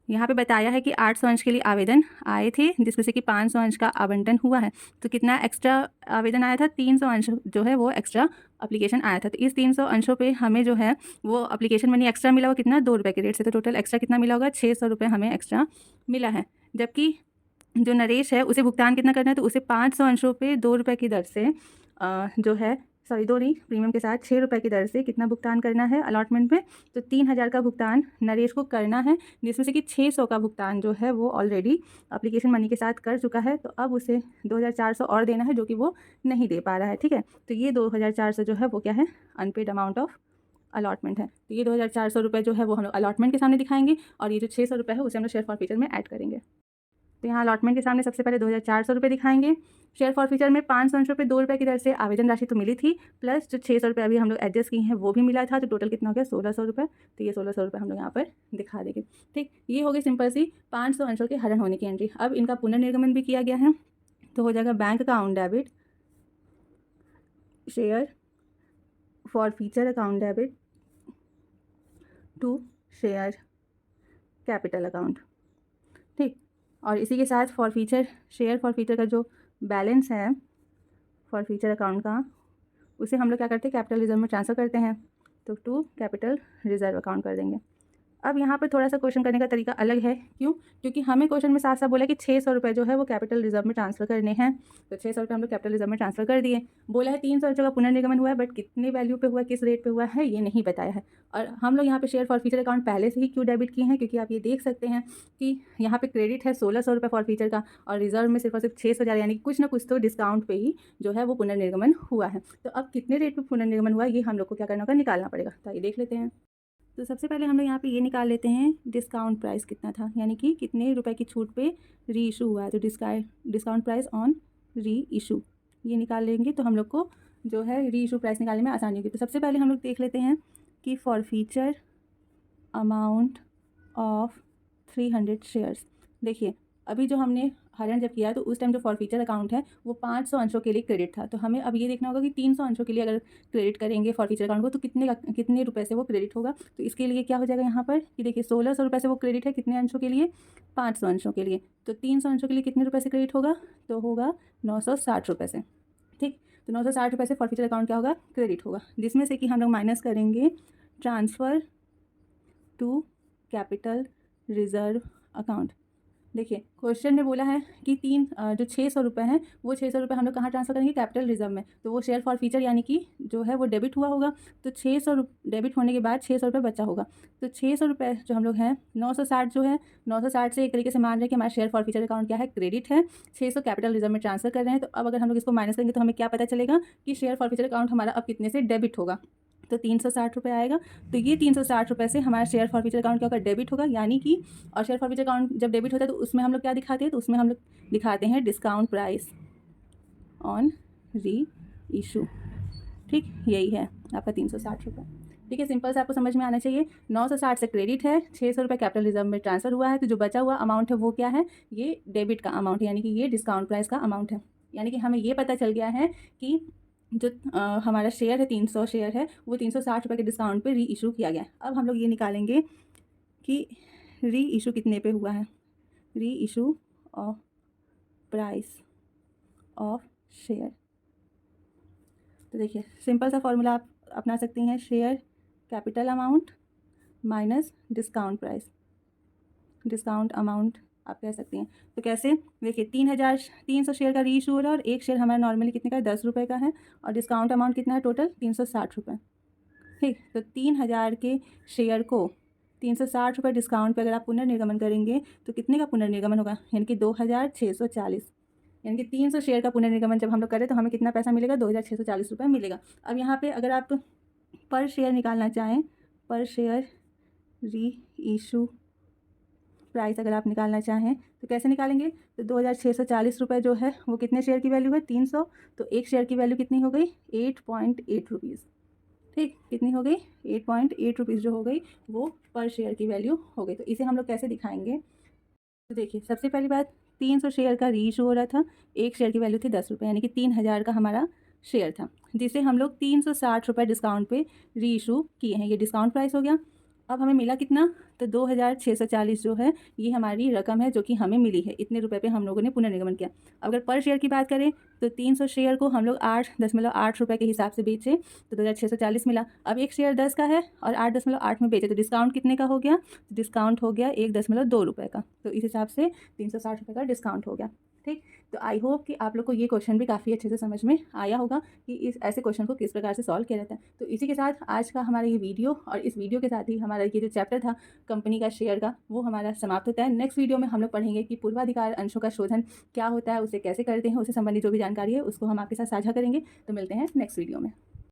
यहाँ पे बताया है कि 800 अंश के लिए आवेदन आए थे, जिसमें से कि 500 अंश का आवंटन हुआ है। तो कितना एक्स्ट्रा आवेदन आया था, 300 अंश जो है वो एक्स्ट्रा एप्लीकेशन आया था। तो इस 300 अंशों पे हमें जो है वो एप्लीकेशन मनी एक्स्ट्रा मिला होगा कितना, 2 रुपये के रेट से। तो टोटल एक्स्ट्रा कितना मिला होगा, 600 रुपये हमें एक्स्ट्रा मिला है। जबकि जो नरेश है उसे भुगतान कितना करना है, तो उसे 500 अंशों पे 2 रुपये की दर से जो है, सॉरी 2 नहीं, प्रीमियम के साथ 6 रुपये की दर से कितना भुगतान करना है अलॉटमेंट में, तो 3000 का भुगतान नरेश को करना है, जिसमें से कि 600 का भुगतान जो है वो ऑलरेडी एप्लीकेशन मनी के साथ कर चुका है। तो अब उसे 2400 और देना है, जो कि वो नहीं दे पा रहा है। ठीक है, तो ये 2400 जो है वो क्या है, अनपेड अमाउंट ऑफ अलॉटमेंट है। तो ये 2400 रुपये जो है वो हम लोग अलॉटमेंट के सामने दिखाएंगे, और ये जो 600 रुपये है उसे हम लोग शेयर फॉर फीचर में ऐड करेंगे। तो यहाँ अलॉटमेंट के सामने सबसे पहले 2400 रुपये दिखाएंगे। शेयर फॉर फीचर में 500 अंशों पे 2 रुपये की दर से आवेदन राशि तो मिली थी, प्लस जो 600 रुपये अभी हम लोग एडजस्ट किए हैं वो भी मिला था। तो टोटल कितना हो गया, 1600 रुपये। तो ये 1600 रुपये हम लोग यहाँ पर दिखा देंगे। ठीक, ये हो गई सिंपल सी 500 अंशों के हरण होने की एंट्री। अब इनका पुनर्निर्गमन भी किया गया है, तो हो जाएगा bank account debit, share forfeiture account debit to share capital account. ठीक, और इसी के साथ forfeiture, share forfeiture का जो बैलेंस है फॉर फीचर अकाउंट का, उसे हम लोग क्या करते हैं, कैपिटल रिजर्व में ट्रांसफ़र करते हैं। तो टू कैपिटल रिजर्व अकाउंट कर देंगे। अब यहाँ पर थोड़ा सा क्वेश्चन करने का तरीका अलग है। क्यों, क्योंकि हमें क्वेश्चन में साफ साफ बोला कि 600 रुपये जो है वो कैपिटल रिजर्व में ट्रांसफर करने हैं। तो 600 रुपये हम लोग कैपिटल रिजर्व में ट्रांसफर कर दिए। बोला है 300 अंशों का पुनर्निर्गमन हुआ है, बट कितने वैल्यू पे हुआ है, किस रेट पे हुआ है, ये नहीं बताया है। और हम लोग यहाँ पे शेयर फॉर फीचर अकाउंट पहले से ही क्यों डेबिट किए हैं, क्योंकि आप ये देख सकते हैं कि यहाँ पे क्रेडिट है 1600 रुपये फॉर फीचर का, और रिजर्व में सिर्फ और सिर्फ 600, यानी कुछ ना कुछ तो डिस्काउंट पे ही जो है वो पुनर्निर्गमन हुआ है। तो अब कितने रेट पर पुनर्निर्गमन हुआ ये हम लोग को क्या करना होगा, निकालना पड़ेगा। तो ये देख लेते हैं। तो सबसे पहले हम लोग यहाँ पे ये निकाल लेते हैं डिस्काउंट प्राइस कितना था, यानी कि कितने रुपए की छूट पे री इशू हुआ है। तो डिस्काउंट प्राइस ऑन री इशू ये निकाल लेंगे, तो हम लोग को जो है री इशू प्राइस निकालने में आसानी होगी। तो सबसे पहले हम लोग देख लेते हैं कि for feature amount of 300 shares. देखिए अभी जो हमने हरण जब किया तो उस टाइम जो फॉरफीचर अकाउंट है वो 500 अंशों के लिए क्रेडिट था। तो हमें अब ये देखना होगा कि 300 अंशों के लिए अगर क्रेडिट करेंगे फॉरफीचर अकाउंट को तो कितने रुपए से वो क्रेडिट होगा। तो इसके लिए क्या हो जाएगा यहाँ पर कि देखिए 1600 रुपये से वो क्रेडिट है कितने अंशों के लिए, 500 अंशों के लिए। तो 300 अंशों के लिए कितने रुपये से क्रेडिट होगा, तो होगा 960 रुपये से। ठीक, तो 960 रुपये से फॉरफीचर अकाउंट क्या होगा, क्रेडिट होगा, जिसमें से कि हम लोग माइनस करेंगे transfer to capital reserve account. देखिए क्वेश्चन ने बोला है कि जो 600 रुपये हैं वो 600 रुपये हम लोग कहाँ ट्रांसफ़र करेंगे, कैपिटल रिजर्व में। तो वो शेयर फॉर फीचर यानी कि जो है वो डेबिट हुआ होगा। तो 600 डेबिट होने के बाद 600 रुपये बचा होगा। तो 600 रुपये जो हम लोग हैं 960 जो है 960 से एक तरीके से मान रहे हैं कि हमारा शेयर फॉर फीचर अकाउंट क्या है, क्रेडिट है, 600 कैपिटल रिजर्व में ट्रांसफ़र कर रहे हैं। तो अब अगर हम लोग इसको माइनस करेंगे तो हमें क्या पता चलेगा कि शेयर फॉर फीचर अकाउंट हमारा अब कितने से डेबिट होगा, तो 360 रुपये आएगा। तो ये 360 रुपये से हमारा शेयर फॉर फीचर अकाउंट क्या होगा, डेबिट होगा। यानी कि और शेयर फॉर फीचर अकाउंट जब डेबिट होता है तो उसमें हम लोग क्या दिखाते हैं, तो उसमें हम लोग दिखाते हैं डिस्काउंट प्राइस ऑन री इशू। ठीक, यही है आपका 360 रुपये। ठीक है, सिंपल से आपको समझ में आना चाहिए। 960 से क्रेडिट है, 600 रुपये कैपिटल रिजर्व में ट्रांसफ़र हुआ है। तो जो बचा हुआ अमाउंट है वो क्या है, ये डेबिट का अमाउंट है, यानी कि ये डिस्काउंट प्राइस का अमाउंट है। यानी कि हमें ये पता चल गया है कि जो हमारा शेयर है 300 शेयर है वो 360 रुपये के डिस्काउंट पे री इशू किया गया। अब हम लोग ये निकालेंगे कि री इशू कितने पे हुआ है, री issue of price of share. तो देखिए सिंपल सा फॉर्मूला आप अपना सकती हैं, share capital amount minus discount price, discount amount आप कह सकती हैं। तो कैसे, देखिए 300 शेयर का री इशू हो रहा है और एक शेयर हमारा नॉर्मली कितने का है, 10 रुपये का है, और डिस्काउंट अमाउंट कितना है टोटल 360 रुपये। ठीक, तो 3000 के शेयर को 360 रुपये डिस्काउंट पे अगर आप पुनर्निर्गमन करेंगे तो कितने का पुनर्निर्गमन होगा, यानी कि 2640। यानी कि 300 शेयर का पुनर्निर्गमन जब हम लोग करें तो हमें कितना पैसा मिलेगा, 2640 रुपये मिलेगा। अब यहाँ पे अगर आप पर शेयर निकालना चाहें, पर शेयर री इशू प्राइस अगर आप निकालना चाहें तो कैसे निकालेंगे, तो 2640 रुपये जो है वो कितने शेयर की वैल्यू है, 300। तो एक शेयर की वैल्यू कितनी हो गई, 8.8 रुपीज़। ठीक, कितनी हो गई, 8.8 रुपीज़ जो हो गई वो पर शेयर की वैल्यू हो गई। तो इसे हम लोग कैसे दिखाएंगे, तो देखिए सबसे पहली बात 300 शेयर का री इशू हो रहा था, एक शेयर की वैल्यू थी 10 रुपये, यानी कि 3000 का हमारा शेयर था, जिसे हम लोग 360 रुपये डिस्काउंट पे री इशू किए हैं। ये डिस्काउंट प्राइस हो गया। अब हमें मिला कितना, तो 2640 जो है ये हमारी रकम है जो कि हमें मिली है, इतने रुपए पे हम लोगों ने पुनर्निगमन किया। अगर पर शेयर की बात करें तो 300 शेयर को हम लोग 8.8 रुपये के हिसाब से बेचे तो 2640 मिला। अब एक शेयर 10 का है और 8.8 में बेचे तो डिस्काउंट कितने का हो गया, डिस्काउंट हो गया 1.2 रुपये का। तो इस हिसाब से 360 रुपये का डिस्काउंट हो गया। ठीक, तो आई होप कि आप लोग को ये क्वेश्चन भी काफ़ी अच्छे से समझ में आया होगा कि इस ऐसे क्वेश्चन को किस प्रकार से सॉल्व किया जाता है। तो इसी के साथ आज का हमारा ये वीडियो और इस वीडियो के साथ ही हमारा ये जो चैप्टर था कंपनी का शेयर का वो हमारा समाप्त होता है। नेक्स्ट वीडियो में हम लोग पढ़ेंगे कि पूर्वाधिकार अंशों का शोधन क्या होता है, उसे कैसे करते हैं, उससे संबंधित जो भी जानकारी है उसको हम आपके साथ साझा करेंगे। तो मिलते हैं नेक्स्ट वीडियो में।